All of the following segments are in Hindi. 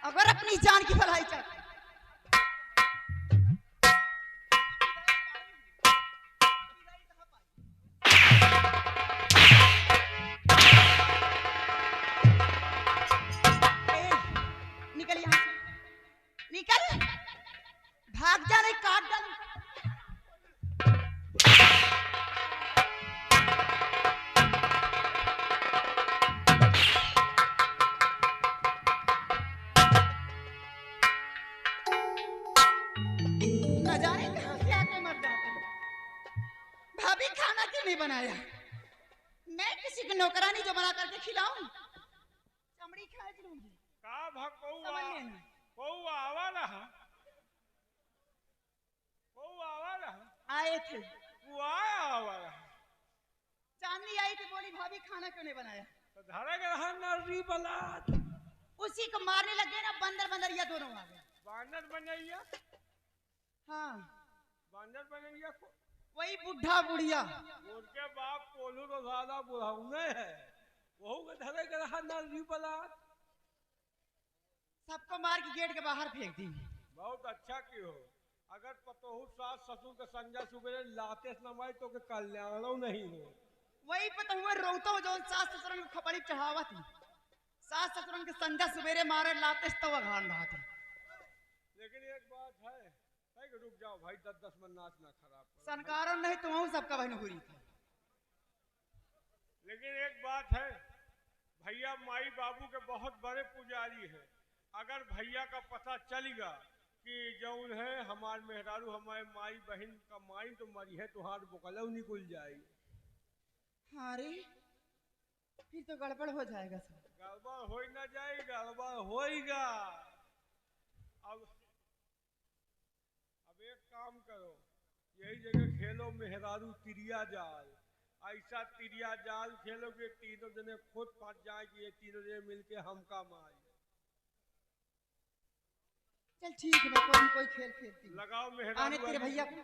अगर अपनी जान की भलाई चाहते निकल यहाँ से, निकल, भाग जा, नहीं काट डाल। न जाने कहां से आके मर जाता है। भाभी खाना क्यों नहीं बनाया? मैं किसी की नौकरानी जो बना करके खिलाऊं, चमड़ी खा लूंगी। का समझ लेना। कौआ आवाला है, कौआ आवाला है, आए थे, वो आया आवाला है। चांदनी आई थी, बोली भाभी खाना क्यों नहीं बनाया? तो धरे के रहा नर्री बलात, उसी को मारने लगे ना, बंदर बंदरिया दोनों आ गए। बानर बनैया, हाँ, बानर बनैया को वही बुढ़ा बुढ़िया। उनके बाप कोलू तो ज्यादा बुढ़ाउने है, वहू के धरे के रहा नर्री बलात। सबको मार के गेट के बाहर फेंक दी। बहुत अच्छा की हो। अगर पतोहू सास ससुर के संजा सुबेरे लाते नमाई तो के कल्याणो नहीं हो। वही पता हुआ रोता हो जो सास ससुरन को खपड़ी चढ़ावा थी। सास ससुरन के संजा सुबेरे मारे लाते तो अघान रहा था। लेकिन एक बात है, रुक जाओ भाई, 10-10 मन नाच ना खराब करो। सनकारों नहीं तुम सबका बहन हुई थी। लेकिन एक बात है, भैया माई बाबू के बहुत बड़े पुजारी है। अगर भैया का पता चलेगा कि जौन है हमार मेहरारू हमारे माई बहन का माई तो मरी है, तुहार बुकलऊ निकल जाएगी। अरे फिर तो गड़बड़ हो जाएगा सब। गड़बड़ हो ना जाए, गड़बड़ होएगा। अब एक काम करो, यही जगह खेलो मेहरारू तिरिया जाल। ऐसा तिरिया जाल खेलोगे तीनों जने खुद फंस जाएगी, ये तीनों जने मिलके हमका मार। चल ठीक है, कोई खेल खेलती हूँ। लगाओ मेहरारू आने तेरे भैया को।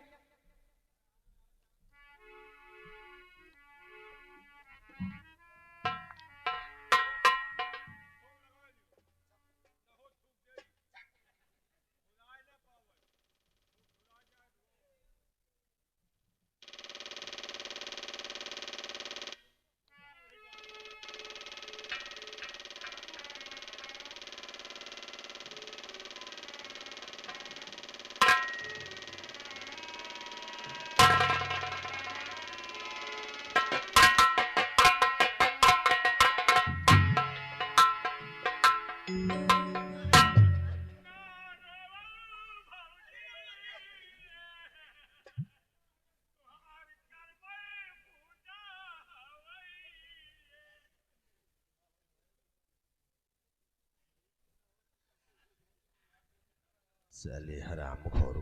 साले हराम खोर,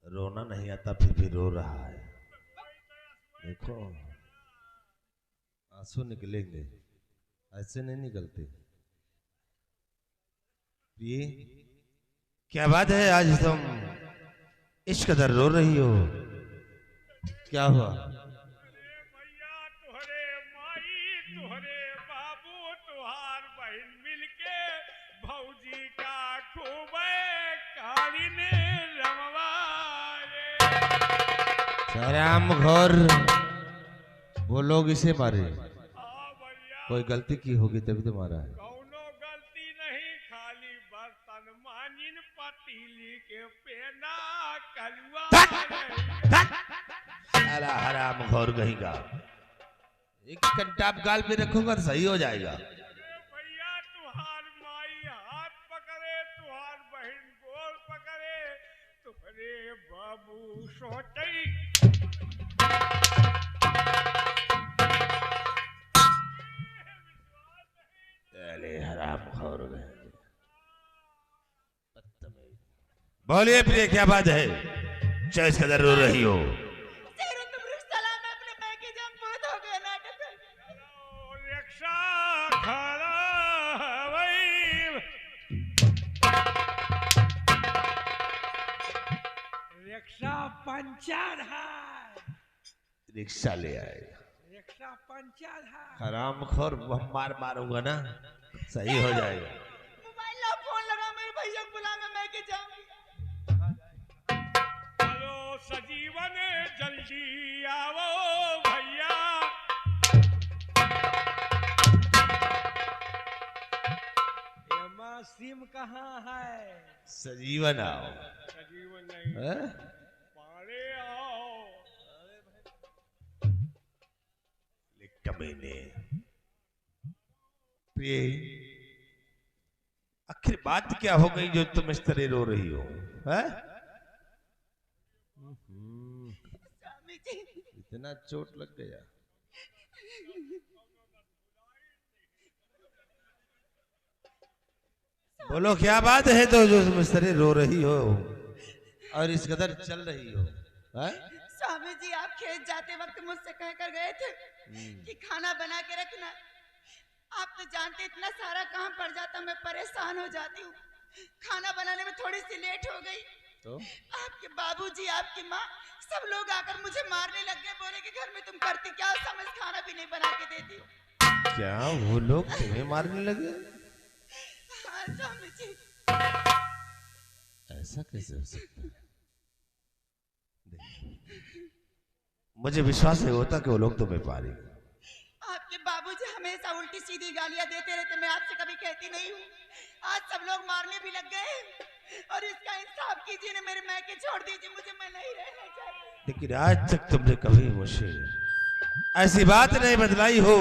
रोना नहीं आता फिर भी रो रहा है। देखो आंसू निकलेंगे, ऐसे नहीं निकलते। ये क्या बात है, आज तुम इस कदर रो रही हो, क्या हुआ? भैया तुहरे माई तुहरे बाबू तुहार बहन मिलके भौजी का खूब कालीन रमवाए। राम घोर वो लोग इसे मारे, कोई गलती की होगी तभी तो मारा है। कौनो गलती नहीं, खाली बर्तन मांजिन पतीली के पेना कलुआ। साला हराम घोर कहीं का, एक कंटाप गाल पे रखूंगा तो सही हो जाएगा। भैया तुहार माई हाथ पकड़े, तुहार बहन गोल पकड़े, तुहरे बाबू सोचई। अरे हराम खोर गए। बोलिए प्रिय, क्या बात है, चॉइस कदर रो रही हो? रिक्शा पंचर है, रिक्शा ले आएगा। रिक्शा पंचर है। हराम खोर, मारूंगा ना, सही हो जाएगा। सजीवन जल्दी आओ भैया। सिम कहाँ है? सजीवन आओ। सजीवन नहीं है? पारे आओ। कमीने प्रिय, आखिर बात क्या हो गई जो तुम इस तरह रो रही हो? है? स्वामी जी, इतना चोट लग गया? बोलो क्या बात है तो जो तुम इस तरह रो रही हो और इस कदर चल रही हो? है? स्वामी जी, आप खेत जाते वक्त मुझसे कह कर गए थे कि खाना बना के रखना। आप तो जानते इतना सारा काम पड़ जाता, मैं परेशान हो जाती हूँ। खाना बनाने में थोड़ी सी लेट हो गई तो आपके बाबूजी, आपकी माँ, सब लोग आकर मुझे मारने लग गए। बोले कि घर में तुम करती क्या, समझ खाना भी नहीं बना के देती हो। क्या वो लोग तुम्हें मारने लगे? हाँ स्वामी जी। ऐसा कैसे हो सकता है? मुझे विश्वास नहीं होता कि वो लोग तुम्हें मारेंगे। आपके बाबूजी हमेशा उल्टी सीधी गालियां देते रहते, मैं आपसे कभी कहती नहीं हूँ। आज सब लोग मारने भी लग गए और इसका इंसाफ कीजिए ना, मेरे मैके छोड़ दीजिए, मुझे मैं नहीं रहना चाहती। लेकिन आज तक तुमने कभी मुझसे ऐसी बात नहीं बतलाई हो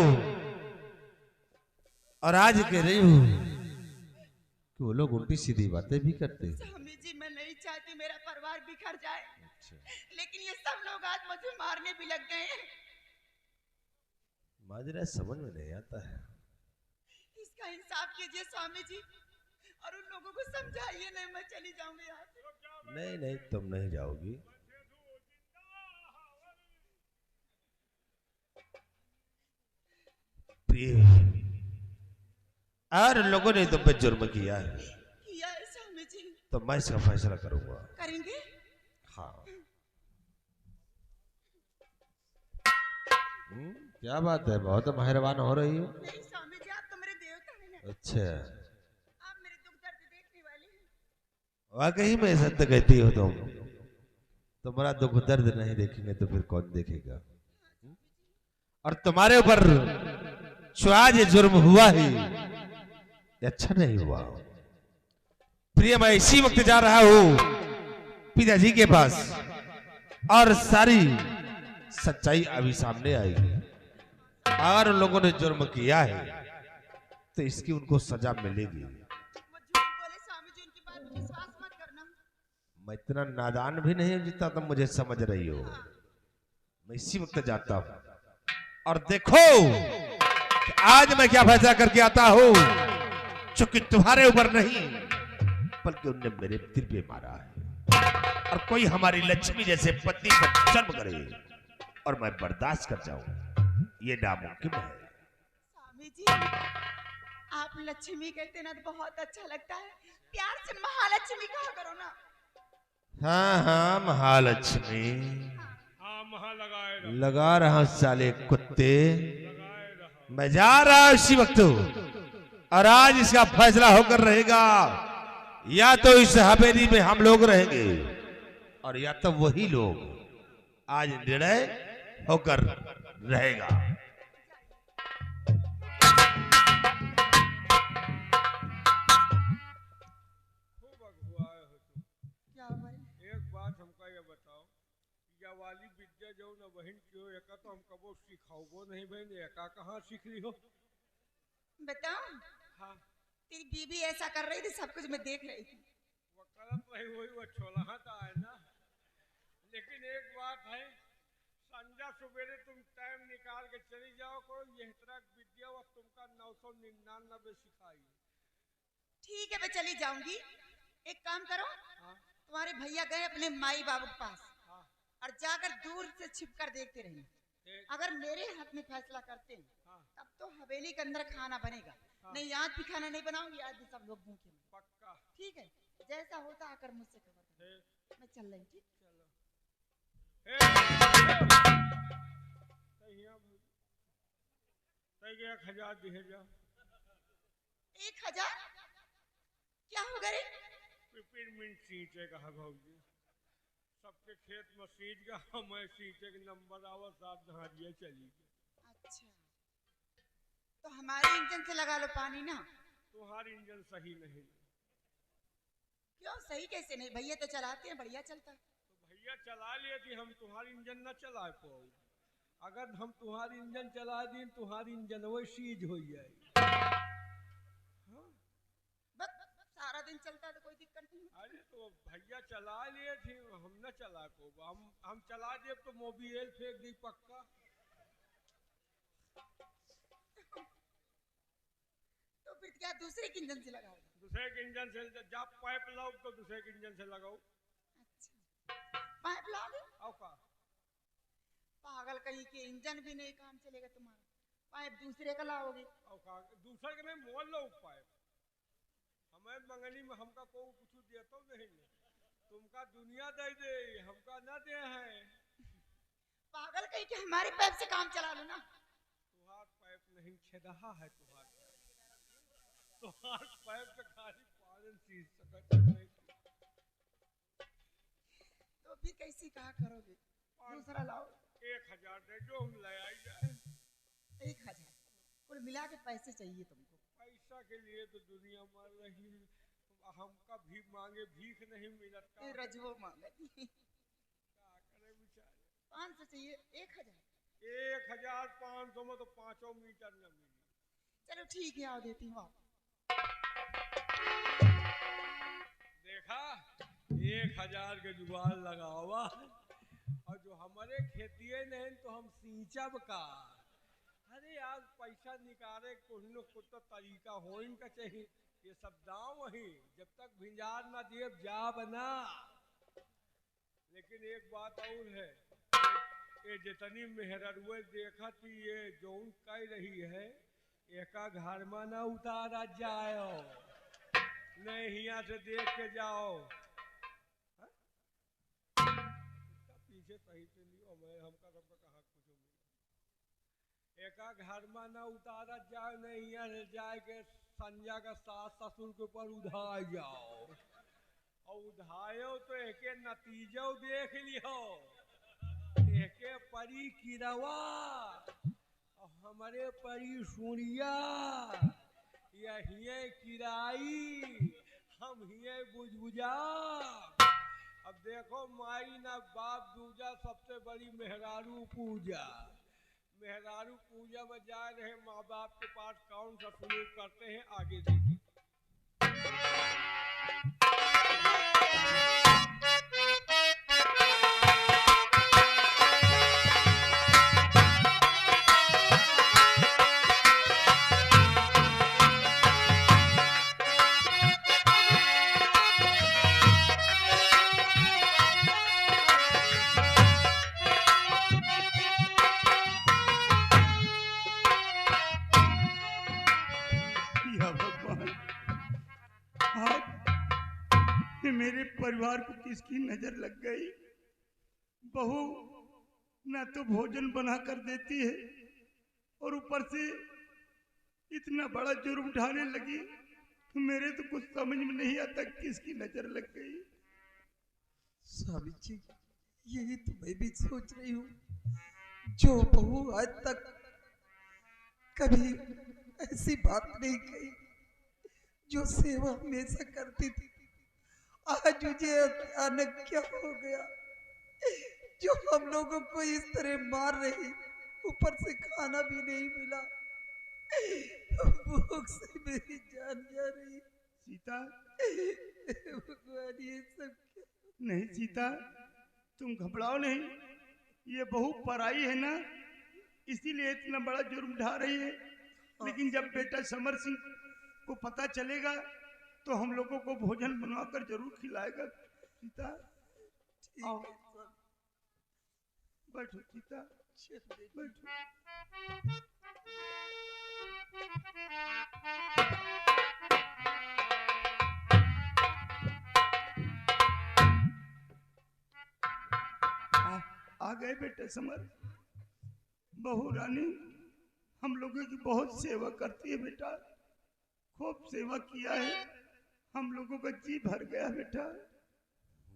और आज कह रही हो कि वो लोग उल्टी सीधी बातें भी करते हैं। स्वामी जी, मैं नहीं चाहती मेरा परिवार बिखर जाए, लेकिन ये सब लोग आज मुझे मारने भी लग गए हैं। माजरा समझ में नहीं आता है। इसका इंसाफ कीजिए स्वामी जी और उन लोगों को समझाइए। नहीं, मैं चली जाऊंगी यहाँ से। नहीं नहीं, तुम नहीं जाओगी। प्रिय, और लोगों ने तुम पे जुर्म किया है स्वामी जी। तो मैं इसका फैसला करूंगा। करेंगे? हाँ। क्या बात है, बहुत मेहरबान हो रही हो। नहीं स्वामी जी, आप तो मेरे देवता हैं। अच्छा, आप मेरे दुख दर्द देखने वाले हैं। वाकई में सत्य कहती हो तुम। तुम्हारा दुख दर्द नहीं देखेंगे तो फिर कौन देखेगा? और तुम्हारे ऊपर जो आज ये जुर्म हुआ है ये अच्छा नहीं हुआ। प्रिय, मैं इसी वक्त जा रहा हूं पिताजी के पास और सारी सच्चाई अभी सामने आएगी। अगर उन लोगों ने जुर्म किया है तो इसकी उनको सजा मिलेगी। वो झूठ बोले स्वामी जी, उनकी बात पर विश्वास मत करना। मैं इतना नादान भी नहीं हूं जितना तुम मुझे समझ रही हो। मैं इसी वक्त जाता हूं और देखो कि आज मैं क्या फैसला करके आता हूं, चूंकि तुम्हारे ऊपर नहीं बल्कि उनने मेरे दिल पे मारा है। और कोई हमारी लक्ष्मी जैसे पत्नी पर जन्म करे और मैं बर्दाश्त कर जाऊं, ये नामुमकिन है। स्वामी जी, आप लक्ष्मी कहते ना तो बहुत अच्छा लगता है। प्यार से महालक्ष्मी कहा करो ना। हाँ हाँ, महालक्ष्मी। हाँ महा लगाए रहो, लगा रहा साले कुत्ते। लगाए रहो। मैं जा रहा हूं इसी वक्त और आज इसका फैसला होकर रहेगा। या तो इस हवेली में हम लोग रहेंगे और या तो वही लोग। आज निर्णय होकर रहेगा। खूब अगुआए हो तुम। क्या हुआ है? एक बात हमका ये बताओ, या वाली विद्या जो न बहन की हो, एका तो हम कबो सिखाओ नहीं बहन, एका कहाँ सीख ली हो? बताओ, हाँ, तेरी बीबी ऐसा कर रही थी, सब कुछ मैं देख रही थी। वो करत रही वही वो छोला था है ना। लेकिन एक बात है, संजा सवेरे तुम टाइम निकाल के चली जाओ करो, यह तरह विद्या वो तुमका 999 सिखाई। ठीक है, मैं चली जाऊंगी। एक काम करो, हाँ तुम्हारे भैया गए अपने माई बाबू के पास हाँ और जाकर दूर से छिपकर देखते रहिए। ठीक। अगर मेरे हाथ में फैसला करते हैं हाँ तब तो हवेली के अंदर खाना बनेगा। हाँ। नहीं, आज भी खाना नहीं बनाऊंगी, आज भी सब लोग भूखे हैं। पक्का। ठीक है, जैसा होता आकर मुझसे खबर करो। ठीक, मैं चल रही। ठीक, चलो। सही है, 1000 दिए जाओ। 1000 क्या हो गए? पिपरमिंट सींचे कहा भाजी, सबके खेत में सींच गया, मैं सींचे के नंबर आवा साथ नहारिए चली गई। अच्छा, तो हमारे इंजन से लगा लो पानी ना। तुम्हारी इंजन सही नहीं। क्यों सही कैसे नहीं? भैया तो चलाते हैं, बढ़िया चलता है। तो भैया चला लिए थी, हम तुम्हारी इंजन न चला पाओ। अगर हम तुम्हारी इंजन चला दी, तुम्हारी इंजन वो सीज हो जाए। हाँ? बस सारा दिन चलता है तो कोई दिक्कत नहीं। अरे तो भैया चला लिए थे, हम न चला को। हम चला दे तो मोबिल फेंक दी पक्का। तो फिर क्या दूसरे के इंजन से लगाओ? दूसरे के इंजन से जब पाइप लाओ तो दूसरे के इंजन से लगाओ। अच्छा, पाइप ला दे। आओ का पागल कहीं के, इंजन भी नहीं काम चलेगा तुम्हारा, पाइप दूसरे का लाओगे। आओ का दूसरे के नहीं मोल लो पाइप। हमें मंगनी में हमका को कुछ देता नहीं, तुमका दुनिया दे दे, हमका न दे है। पागल कहीं के, हमारे पाइप से काम चला लो ना। तुहार पाइप नहीं छेदहा है, तुहार पाइप से खाली पालन सींच सकत नहीं। तो फिर कैसी कहा करोगे? दूसरा लाओ। 1000 दे जो हम ले आई जाए। 1000 कुल मिला के पैसे चाहिए तुमको? पैसा के लिए तो दुनिया मर रही है, हमका भी मांगे भीख नहीं मिलता। रजवो मांगती। क्या करे बेचारे। 500 चाहिए? 1000? 1500 में तो 5 मीटर न मिली। चलो ठीक है, आओ देती हूँ। देखा 1000 के जुगाड़ लगावा, और जो हमारे खेतिए नहीं तो हम सींचब का। अरे यार पैसा निकाले कुछ न कुछ तो तरीका हो इनका चाहिए। ये सब दाम वही जब तक भिंजार ना जेब जा बना। लेकिन एक बात और है, ये जितनी मेहररुए देखा थी, ये जौन कह रही है, एका घर में ना उतारा जाओ, नहीं यहाँ से देख के जाओ। पीछे सही से लियो, मैं हमका सबका कहा कुछ मिला। एका घर में ना उतारा जाओ, नहीं यहाँ से जाए के संजा का सास ससुर के ऊपर उधा जाओ, और उधायो तो एके नतीजो देख लियो। एके परी किरवा और हमारे परी सुनिया, यही किराई, हम ही बुझबुझा। अब देखो माई ना बाप दूजा, सबसे बड़ी मेहरारू पूजा। मेहरारू पूजा में जा रहे माँ बाप के पास कौन सा सलूक करते हैं, आगे देखिए। मेरे परिवार को किसकी नजर लग गई? बहू ना तो भोजन बना कर देती है और ऊपर से इतना बड़ा जुर्म उठाने लगी। तो मेरे तो कुछ समझ में नहीं आता किसकी नजर लग गई। स्वामी जी, यही तो मैं भी सोच रही हूँ। जो बहू आज तक कभी ऐसी बात नहीं कही, जो सेवा हमेशा करती थी, आज मुझे अचानक क्या हो गया जो हम लोगों को इस तरह मार रही, ऊपर से खाना भी नहीं मिला, भूख से मेरी जान जा रही। सीता, भगवान ये सब क्या? नहीं सीता, तुम घबराओ नहीं। ये बहू पराई है ना, इसीलिए इतना बड़ा जुर्म ढा रही है। लेकिन जब बेटा समर सिंह को पता चलेगा तो हम लोगों को भोजन बनवाकर जरूर खिलाएगा। सीता आओ, बैठो सीता, बैठो। आ गए बेटे समर। बहू रानी हम लोगों की बहुत सेवा करती है बेटा, खूब सेवा किया है, हम लोगों का जी भर गया बेटा।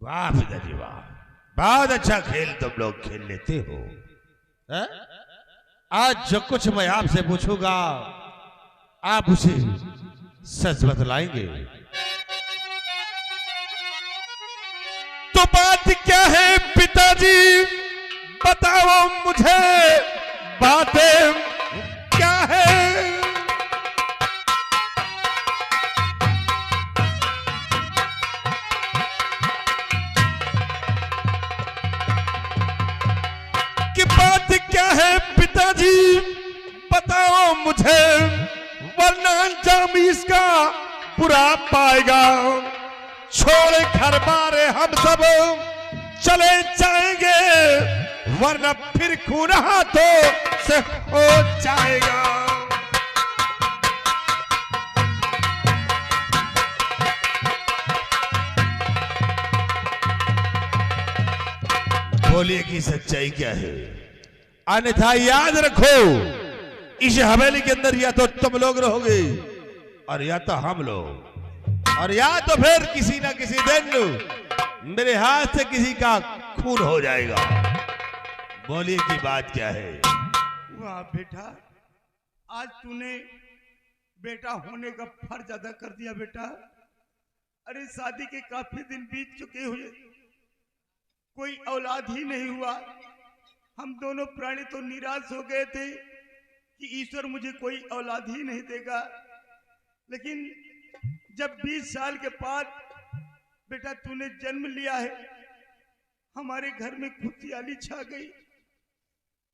वाह पिताजी वाह, बहुत अच्छा खेल तुम लोग खेल लेते हो। हैं? आज जो कुछ मैं आपसे पूछूंगा आप उसे सच बतलाएंगे। तो बात क्या है पिताजी, बताओ मुझे बातें क्या है। कि बात क्या है पिताजी, बताओ मुझे, वरना अंजाम इसका बुरा पाएगा। छोड़ घर बारे हम सब चले जाएंगे, वरना फिर खून हाथों से हो जाएगा। बोलिए कि सच्चाई क्या है, अन्यथा याद रखो इस हवेली के अंदर या तो तुम लोग रहोगे और या तो हम लोग, और या तो फिर किसी ना किसी दिन मेरे हाथ से किसी का खून हो जाएगा। बोलिए कि बात क्या है। वाह बेटा, आज तूने बेटा होने का फर्ज अदा कर दिया बेटा। अरे शादी के काफी दिन बीत चुके हुए, कोई औलाद ही नहीं हुआ। हम दोनों प्राणी तो निराश हो गए थे कि ईश्वर मुझे कोई औलाद ही नहीं देगा। लेकिन जब 20 साल के बाद बेटा तूने जन्म लिया है, हमारे घर में खुशहाली छा गई।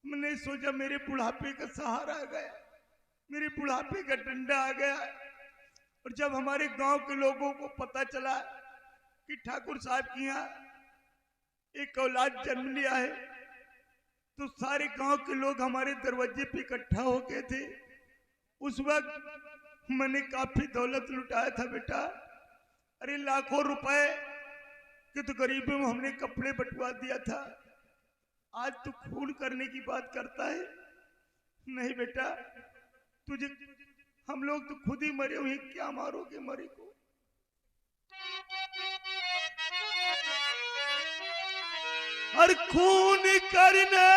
मैंने सोचा मेरे बुढ़ापे का सहारा आ गया, मेरे बुढ़ापे का डंडा आ गया। और जब हमारे गांव के लोगों को पता चला कि ठाकुर साहब के यहाँ एक औलाद जन्म लिया है, तो सारे गांव के लोग हमारे दरवाजे पे इकट्ठा हो गए थे। उस वक्त मैंने काफी दौलत लुटाया था बेटा। अरे लाखों रुपए के तो गरीबों में हमने कपड़े बंटवा दिया था। आज तू खून करने की बात करता है। नहीं बेटा, तुझे हम लोग तो खुद ही मरे हुए, क्या मारोगे मरे को। और खून करने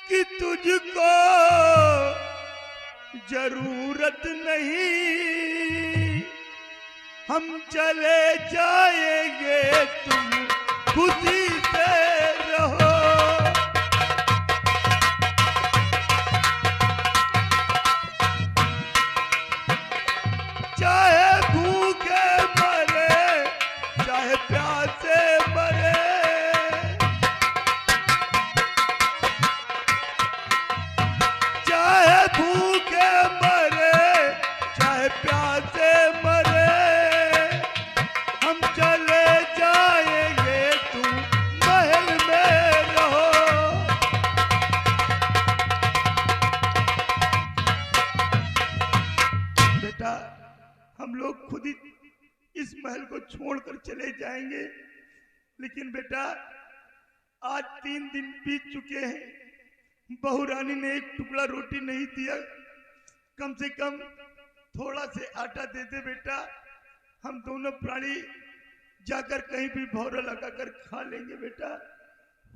की तुझको जरूरत नहीं, हम चले जाएंगे तुम खुशी से रहो। चाहे भूखे मरे, चाहे प्यासे मरे, चाहे भूखे मरे, चाहे प्यासे मरे, हम चले जाएंगे तुम महल में रहो। बेटा, हम लोग खुद ही इस महल को छोड़कर चले जाएंगे। लेकिन बेटा, आज 3 दिन बीत चुके हैं, बहू रानी ने एक टुकड़ा रोटी नहीं दिया। कम से कम थोड़ा से आटा दे दे बेटा, हम दोनों प्राणी जाकर कहीं भी भौरा लगाकर खा लेंगे बेटा।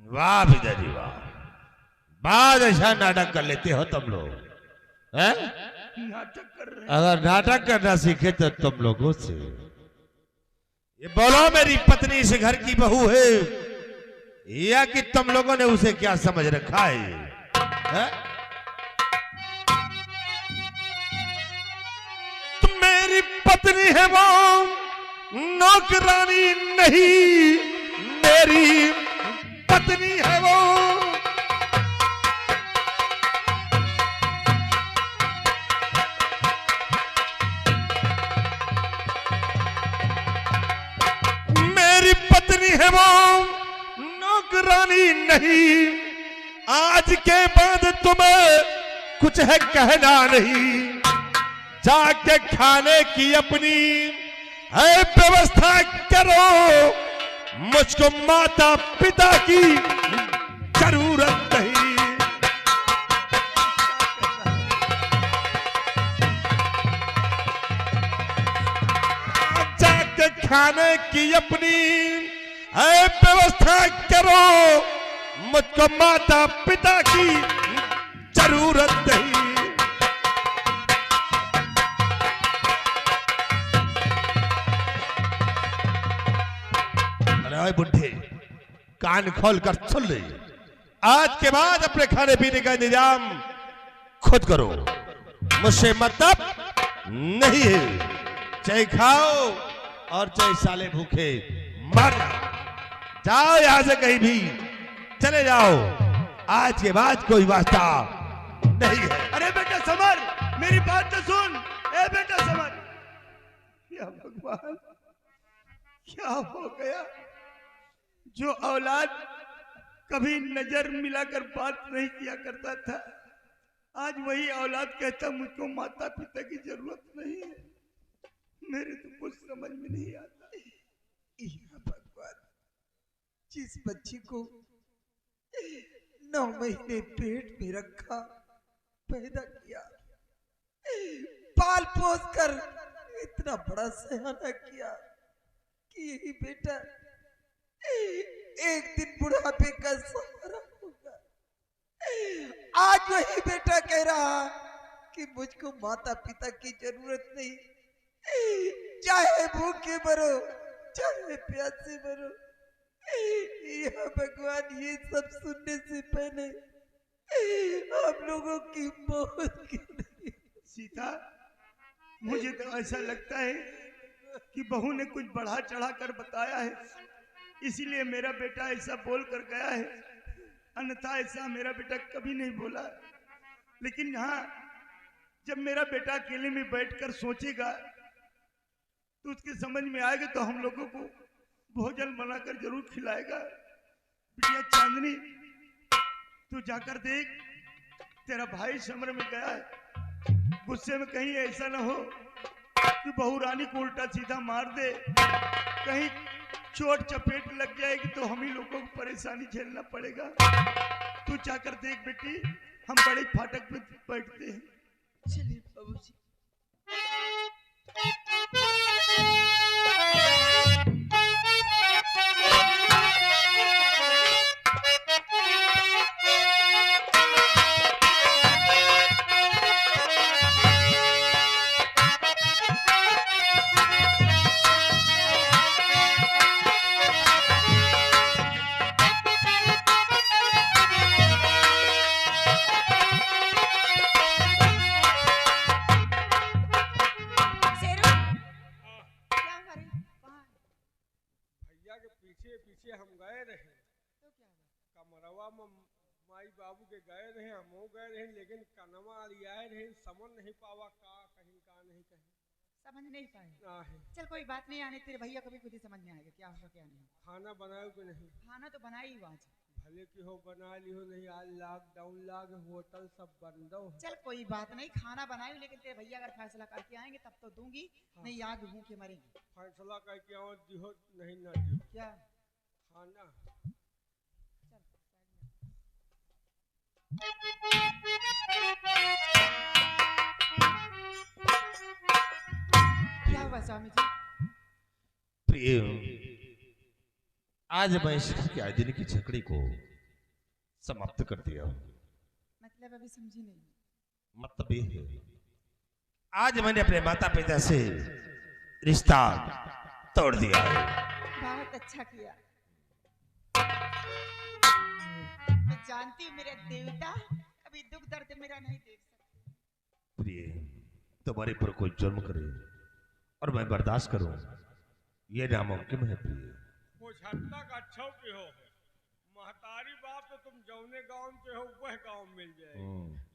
वाह पिताजी वाह, बहुत अच्छा नाटक कर लेते हो तुम लोग। हैं? नाटक कर रहे हैं। अगर नाटक करना सीखे तो तुम लोगों से। ये बोलो, मेरी पत्नी इस घर की बहू है या कि तुम लोगों ने उसे क्या समझ रखा है? तुम मेरी पत्नी है वो, नौकरानी नहीं, मेरी पत्नी है वो। मेरी पत्नी है वो, नौकरानी नहीं। आज के बाद तुम्हें कुछ है कहना नहीं, जाके खाने की अपनी है व्यवस्था करो। मुझको माता पिता की जरूरत नहीं। जाके खाने की अपनी है व्यवस्था करो, मुझको माता पिता की जरूरत नहीं। अरे बुढ़े कान खोल कर सुन ले, आज के बाद अपने खाने पीने का इंतजाम खुद करो, मुझसे मतलब नहीं है। चाहे खाओ और चाहे साले भूखे मर जाओ, यहां से कहीं भी चले जाओ, आज के बाद कोई वास्ता नहीं है। अरे बेटा समर, मेरी बात तो सुन। ए बेटा समर, या भगवान क्या हो गया? जो औलाद कभी नजर मिलाकर बात नहीं किया करता था, आज वही औलाद कहता मुझको माता पिता की जरूरत नहीं है। मेरे तो कुछ समझ में नहीं आता। या भगवान, जिस बच्ची को 9 महीने पेट में रखा, पैदा किया, पाल पोस कर इतना बड़ा सयाना किया कि यही बेटा एक दिन बुढ़ापे का सहारा होगा, आज वही बेटा कह रहा कि मुझको माता पिता की जरूरत नहीं, चाहे भूखे मरो चाहे प्यासे मरो। या भगवान, ये सब सुनने से पहले हम लोगों की मौत क्यों नहीं? सीता, मुझे तो ऐसा लगता है कि बहू ने कुछ बढ़ा चढ़ा कर बताया है, इसीलिए मेरा बेटा ऐसा बोल कर गया है, अन्यथा ऐसा मेरा बेटा कभी नहीं बोला। लेकिन हाँ, जब मेरा बेटा अकेले में बैठकर सोचेगा तो उसके समझ में आएगा, तो हम लोगों को भोजन बनाकर जरूर खिलाएगा। बिटिया चांदनी, तू जाकर देख, तेरा भाई समर में गया है, गुस्से में कहीं ऐसा ना हो कि बहू रानी को उल्टा सीधा मार दे, कहीं चोट चपेट लग जाएगी तो हम ही लोगों को परेशानी झेलना पड़ेगा। तू जाकर देख बेटी, हम बड़े फाटक पे बैठते हैं। चलिए बाबूजी। पीछे हम गए रहे तो क्या हुआ? कमरवा में माई बाबू के गए रहे, हम गए रहे, लेकिन कनवा आए रहे, समझ नहीं पावा का कहीं का नहीं कहीं, समझ नहीं पाए। आहे। चल कोई बात नहीं, आने तेरे भैया को भी खुद ही समझ में आएगा क्या होगा क्या नहीं। खाना बनाए कि नहीं? खाना तो बना ही आज। भले की हो बना ली हो, नहीं आज लॉकडाउन लाग, होटल सब बंद हो। चल कोई बात नहीं, खाना बनाई, लेकिन तेरे भैया अगर फैसला करके आएंगे तब तो दूंगी, नहीं आज भूखे मरेंगे। फैसला करके आओ, दिहो नहीं ना दिहो क्या खाना। क्या हुआ स्वामी जी? प्रिय, आज मैं इस दिन की झगड़ी को समाप्त कर दिया हूं। मतलब अभी समझी नहीं। मतलब ये है, आज मैंने अपने माता पिता से रिश्ता तोड़ दिया है। बहुत अच्छा किया। मैं जानती हूँ मेरे देवता कभी दुख दर्द मेरा नहीं देख सकते। प्रिय, तुम्हारे पर कोई जुर्म करे और मैं बर्दाश्त करूं, ये नामुमकिन है। प्रिय, वो झट्टा का अच्छा के हो, महतारी बाप तो तुम जौने गांव के हो वह गांव मिल जाए,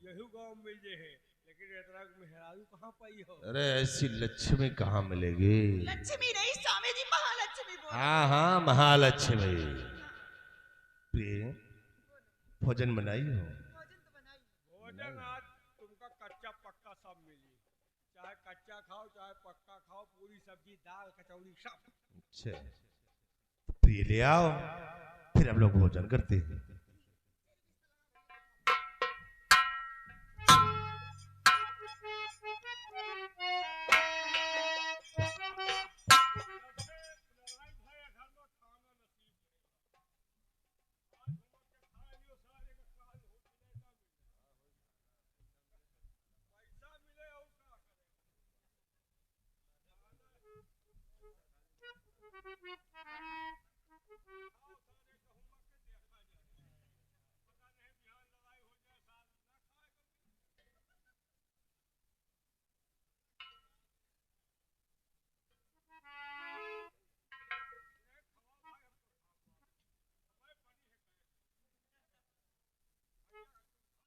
यही गांव मिल जाए, लेकिन इतना मेहरारू कहाँ पाई हो? अरे ऐसी लक्ष्मी कहाँ मिलेगी? लक्ष्मी नहीं स्वामी जी, महालक्ष्मी बोल। हाँ हाँ, महालक्ष्मी। प्रिय, भोजन बनाई हो? भोजन तो बनाई। भोजन आज तुमका कच्चा पक्का सब मिली, चाहे कच्चा खाओ चाहे पक्का खाओ, पूरी सब्जी दाल कचौड़ी सब। अच्छा, प्रिय ले आओ, फिर हम लोग भोजन करते हैं।